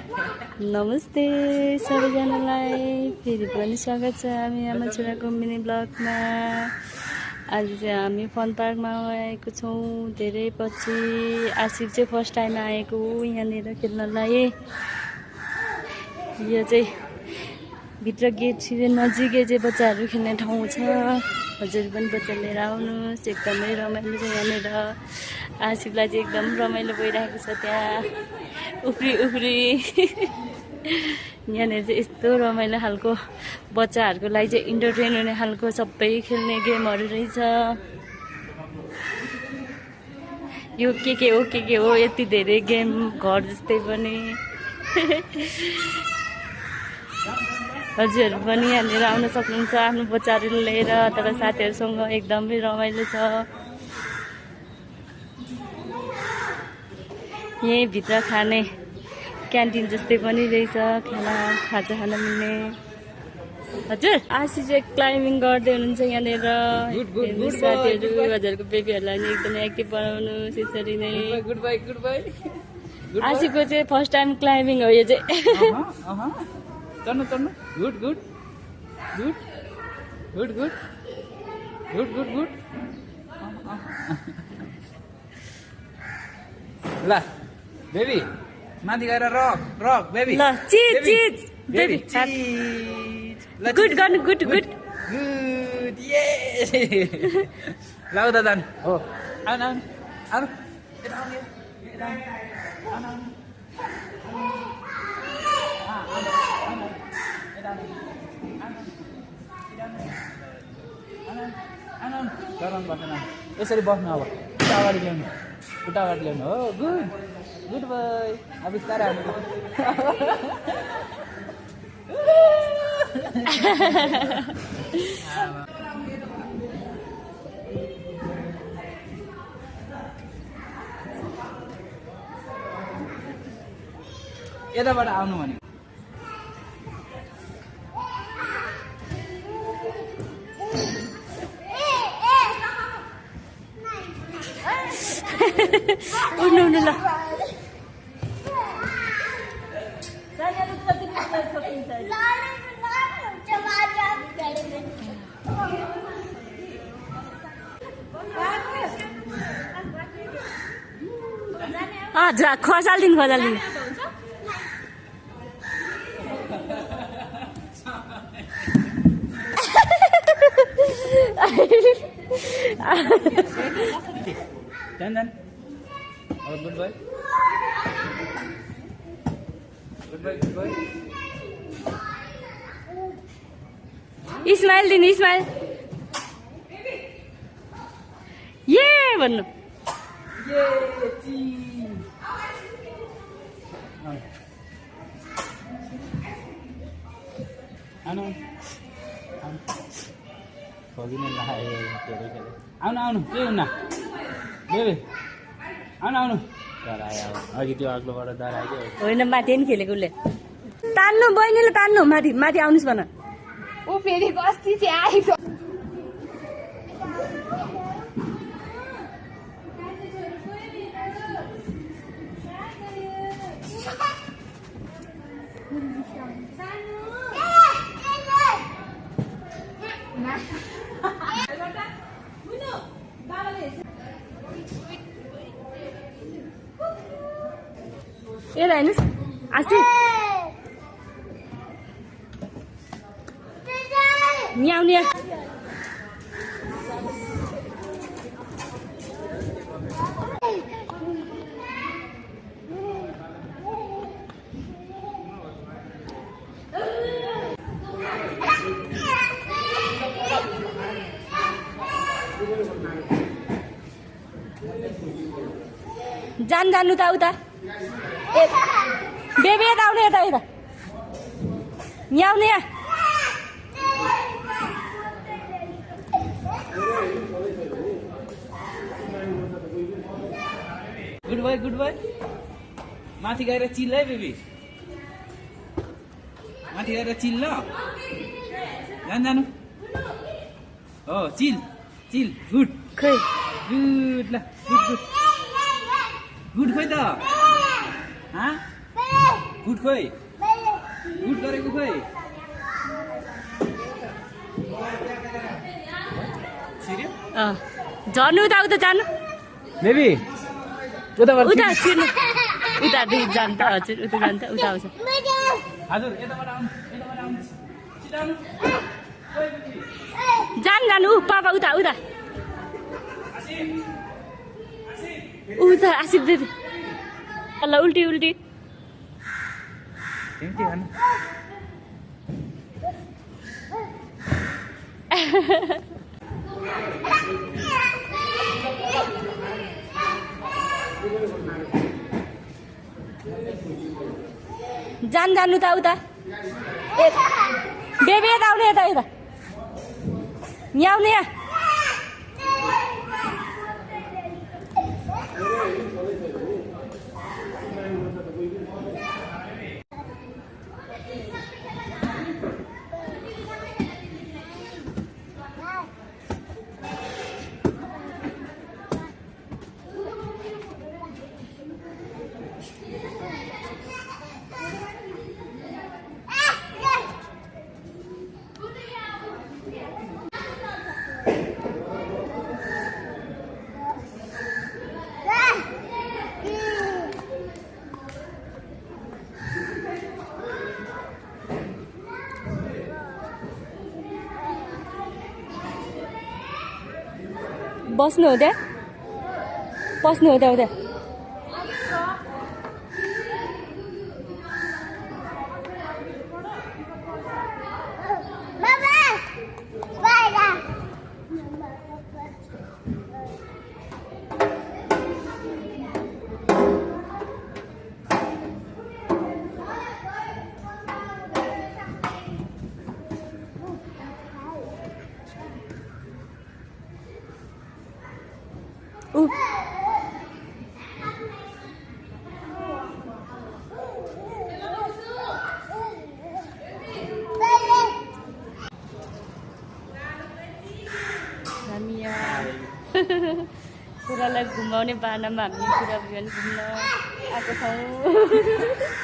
नमस्ते सबैजनालाई फेरि पनि स्वागत छ हामी आमा छोराको मिनी ब्लगमा। आज चाहिँ हामी फन पार्कमा आएको छौँ धेरै पछि। आसिफ चाहिँ फर्स्ट टाइम आएको हो यहाँनिर खेल्नलाई। यो चाहिँ भित्र गेट छिरे नजिकै चाहिँ बच्चाहरू खेल्ने ठाउँ छ। हजुर पनि बच्चा लिएर आउनुहोस्, एकदमै रमाइलो छ यहाँनिर। आसिफलाई चाहिँ एकदम रमाइलो भइरहेको छ त्यहाँ उफ्री यहाँनिर चाहिँ यस्तो रमाइलो खालको बच्चाहरूको लागि चाहिँ इन्टरटेन हुने खालको सबै खेल्ने गेमहरू रहेछ। यो के हो यति धेरै गेम घर जस्तै पनि। हजुरहरू पनि यहाँनिर आउन सक्नुहुन्छ आफ्नो बच्चाहरू लिएर अथवा साथीहरूसँग। एकदमै रमाइलो छ। यहीँ भित्र खाने क्यान्टिन जस्तै पनि रहेछ, खाजा खान मिल्ने। हजुर आशी चाहिँ क्लाइम्बिङ गर्दै हुनुहुन्छ यहाँनिर। साथीहरू हजुरको बेबीहरूलाई नि एकदमै एक्टिभ बनाउनुहोस् यसरी नै। आशीको चाहिँ फर्स्ट टाइम क्लाइम्बिङ हो यो चाहिँ। चढ्नु गुड ल बेबी माथि गएर रक बेबी। ल चिज बेबी गुड गर्नु गुड ये ल उता जानु हो। आउनु यसरी बस्नु। अब उता अगाडि ल्याउनु हो। Good boy. अब बिस्तारै आउनु। यताबाट आउनु भने उड्नु ल। खोजालिदिनु जान गुड बाय। इस्माइल दिनु इस्माइल ये भन्नु। आउनु के हुन्न बेबी। आउनु अघि त्यो अग्लोबाट डर आयो। होइन माथि नि खेलेको उसले। तान्नु बहिनीले तान्नु माथि आउनुहोस् भन। ऊ फेरि अस्ति चाहिँ आएको। ए हेर्नुहोस् आशी न्याउने जानु त उता। ए बेबी यता आउने यता न्याउने। Good bye. माथि गएर चिल है बेबी। माथि गएर चिल ल। जानु हो चिल गुड खै गुड ल गुड खोइ त गुड खोइ गुड गरेको खोइ झर्नु उता उता जानु बेबी उताबाट उता छिर्नु उता जानु त हजुर उता जानु त उता आउँछ हजुर यताबाट आउनु सिधाउनु जानु पापा उता उता उता आसिफ बेबी ल उल्टी उल्टी के खानु जानु त उता बेबी यता आउने यता यता यहाँ आउने यहाँ बस्नु हुँदै पस्नु हुँदै हुँदै छोरालाई घुमाउने बाहनामा हामी पुरा घुम्न आएको छौँ